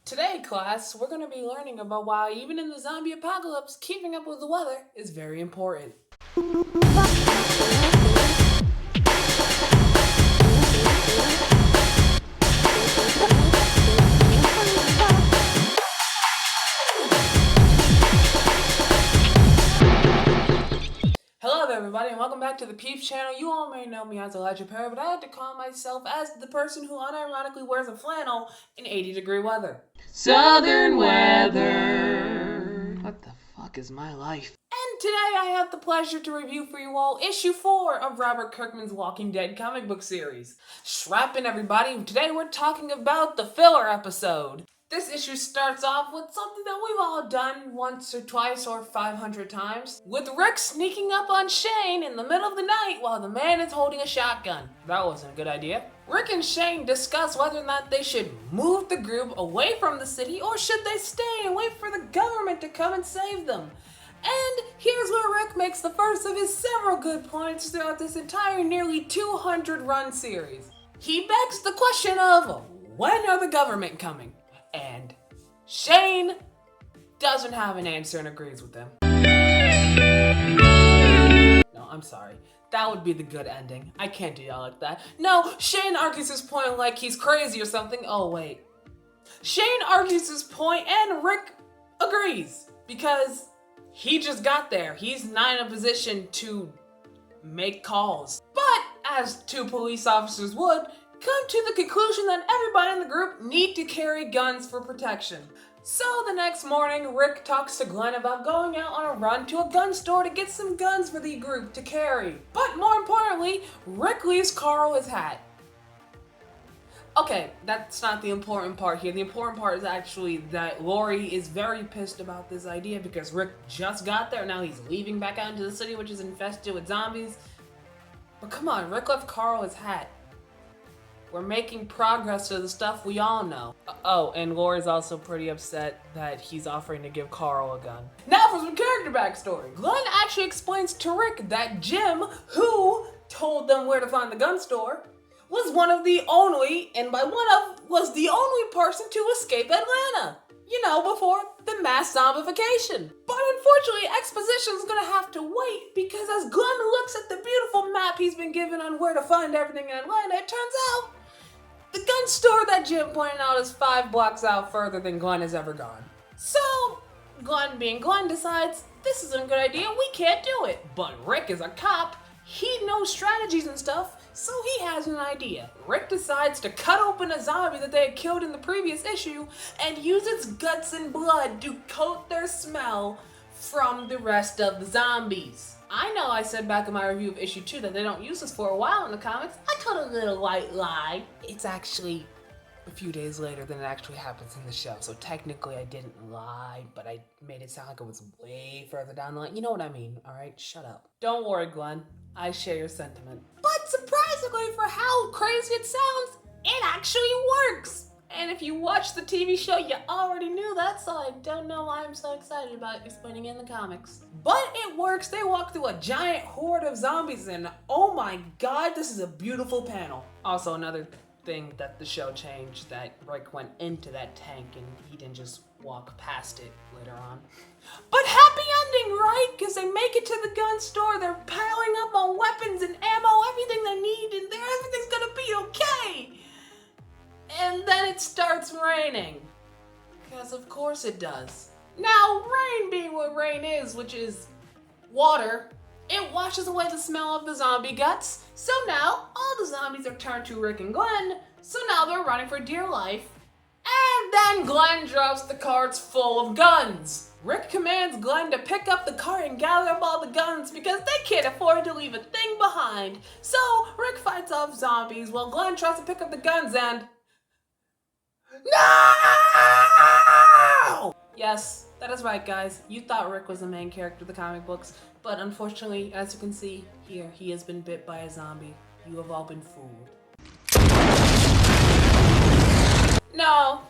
Today, class, we're going to be learning about why, even in the zombie apocalypse, keeping up with the weather is very important. Hello there, everybody, and welcome back to the Peeps channel. You all may know me as Elijah Perry, but I like to call myself as the person who unironically wears a flannel in 80-degree weather. Southern weather. What the fuck is my life? And today I have the pleasure to review for you all issue 4 of Robert Kirkman's Walking Dead comic book series. Strap in, everybody. Today we're talking about the filler episode. This issue starts off with something that we've all done once or twice or 500 times, with Rick sneaking up on Shane in the middle of the night while the man is holding a shotgun. That wasn't a good idea. Rick and Shane discuss whether or not they should move the group away from the city or should they stay and wait for the government to come and save them. And here's where Rick makes the first of his several good points throughout this entire nearly 200 run series. He begs the question of, when are the government coming? And Shane doesn't have an answer and agrees with them. No, I'm sorry. That would be the good ending. I can't do y'all like that. No, Shane argues his point like he's crazy or something. Oh, wait. Shane argues his point and Rick agrees because he just got there. He's not in a position to make calls. But as two police officers would, come to the conclusion that everybody in the group need to carry guns for protection. So the next morning, Rick talks to Glenn about going out on a run to a gun store to get some guns for the group to carry. But more importantly, Rick leaves Carl his hat. Okay, that's not the important part here. The important part is actually that Lori is very pissed about this idea because Rick just got there. Now he's leaving back out into the city, which is infested with zombies. But come on, Rick left Carl his hat. We're making progress to the stuff we all know. Oh, and Lori's also pretty upset that he's offering to give Carl a gun. Now for some character backstory. Glenn actually explains to Rick that Jim, who told them where to find the gun store, was one of the only, and by was the only person to escape Atlanta. You know, before the mass zombification. But unfortunately, exposition's gonna have to wait because as Glenn looks at the beautiful map he's been given on where to find everything in Atlanta, it turns out the gun store that Jim pointed out is 5 blocks out further than Glenn has ever gone. So, Glenn being Glenn decides this isn't a good idea, we can't do it. But Rick is a cop, he knows strategies and stuff, so he has an idea. Rick decides to cut open a zombie that they had killed in the previous issue and use its guts and blood to coat their smell from the rest of the zombies. I know I said back in my review of issue 2 that they don't use this for a while in the comics. I told a little white lie. It's actually a few days later than it actually happens in the show, so technically I didn't lie, but I made it sound like it was way further down the line. You know what I mean, alright? Shut up. Don't worry, Glenn. I share your sentiment. But surprisingly, for how crazy it sounds, it actually works! And if you watch the TV show, you already knew that, so I don't know why I'm so excited about explaining it in the comics. But it works. They walk through a giant horde of zombies, and oh my god, this is a beautiful panel. Also, another thing that the show changed, that Rick went into that tank and he didn't just walk past it later on. But happy ending, right? Because they make it to the gun store, they're piling up on weapons and ammo, everything they need, and everything's gonna be okay. And then it starts raining. Because of course it does. Now, rain being what rain is, which is water, it washes away the smell of the zombie guts. So now, all the zombies are turned to Rick and Glenn, so now they're running for dear life. And then Glenn drops the carts full of guns. Rick commands Glenn to pick up the cart and gather up all the guns because they can't afford to leave a thing behind. So Rick fights off zombies while Glenn tries to pick up the guns and... No! Yes, that is right, guys. You thought Rick was the main character of the comic books, but unfortunately, as you can see here, he has been bit by a zombie. You have all been fooled. No,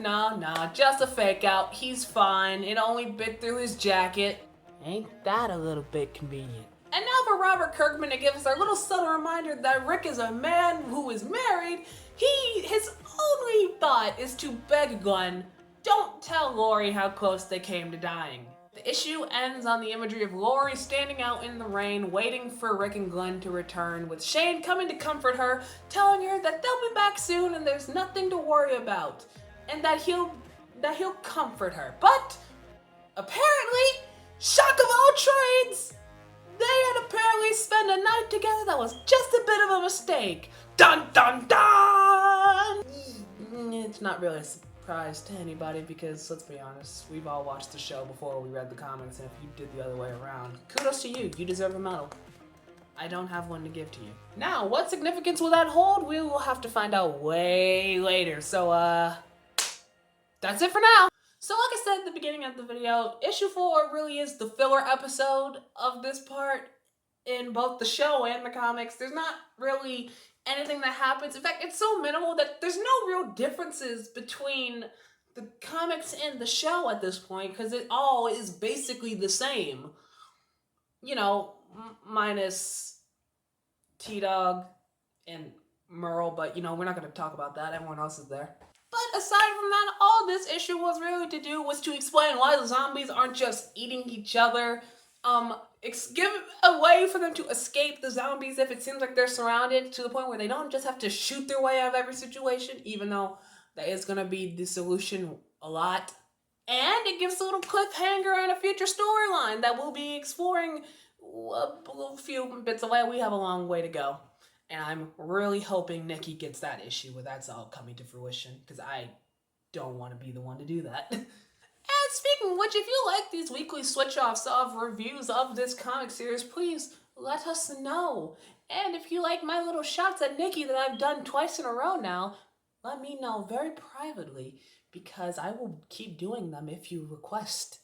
just a fake out. He's fine. It only bit through his jacket. Ain't that a little bit convenient? And now for Robert Kirkman to give us our little subtle reminder that Rick is a man who is married. His only thought is to beg Glenn don't tell Lori how close they came to dying. The issue ends on the imagery of Lori standing out in the rain, waiting for Rick and Glenn to return, with Shane coming to comfort her, telling her that they'll be back soon and there's nothing to worry about, and that he'll comfort her. But apparently, shock of all trades, they had apparently spent a night together that was just a bit of a mistake. Dun dun dun! It's not really a surprise to anybody because, let's be honest, we've all watched the show before we read the comics, and if you did the other way around, kudos to you. You deserve a medal. I don't have one to give to you. Now, what significance will that hold? We will have to find out way later. So, that's it for now. So like I said at the beginning of the video, issue 4 really is the filler episode of this part in both the show and the comics. There's not really anything that happens. In fact, it's so minimal that there's no real differences between the comics and the show at this point, because it all is basically the same. You know, minus T-Dog and Merle, but you know, we're not going to talk about that. Everyone else is there. But aside from that, all this issue was really to do was to explain why the zombies aren't just eating each other. Give a way for them to escape the zombies if it seems like they're surrounded, to the point where they don't just have to shoot their way out of every situation, even though that is going to be the solution a lot. And it gives a little cliffhanger and a future storyline that we'll be exploring a few bits away. We have a long way to go. And I'm really hoping Nikki gets that issue where that's all coming to fruition, because I don't want to be the one to do that. And speaking of which, if you like these weekly switch-offs of reviews of this comic series, please let us know. And if you like my little shots at Nikki that I've done twice in a row now, let me know very privately, because I will keep doing them if you request.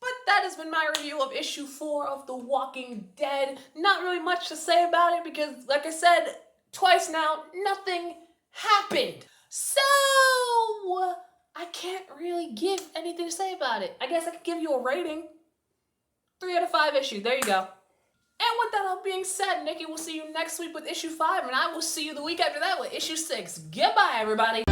But that has been my review of issue 4 of The Walking Dead. Not really much to say about it because, like I said twice now, nothing happened. So, I can't really give anything to say about it. I guess I could give you a rating. 3 out of 5 issue. There you go. And with that all being said, Nikki will see you next week with issue 5, and I will see you the week after that with issue 6. Goodbye, everybody.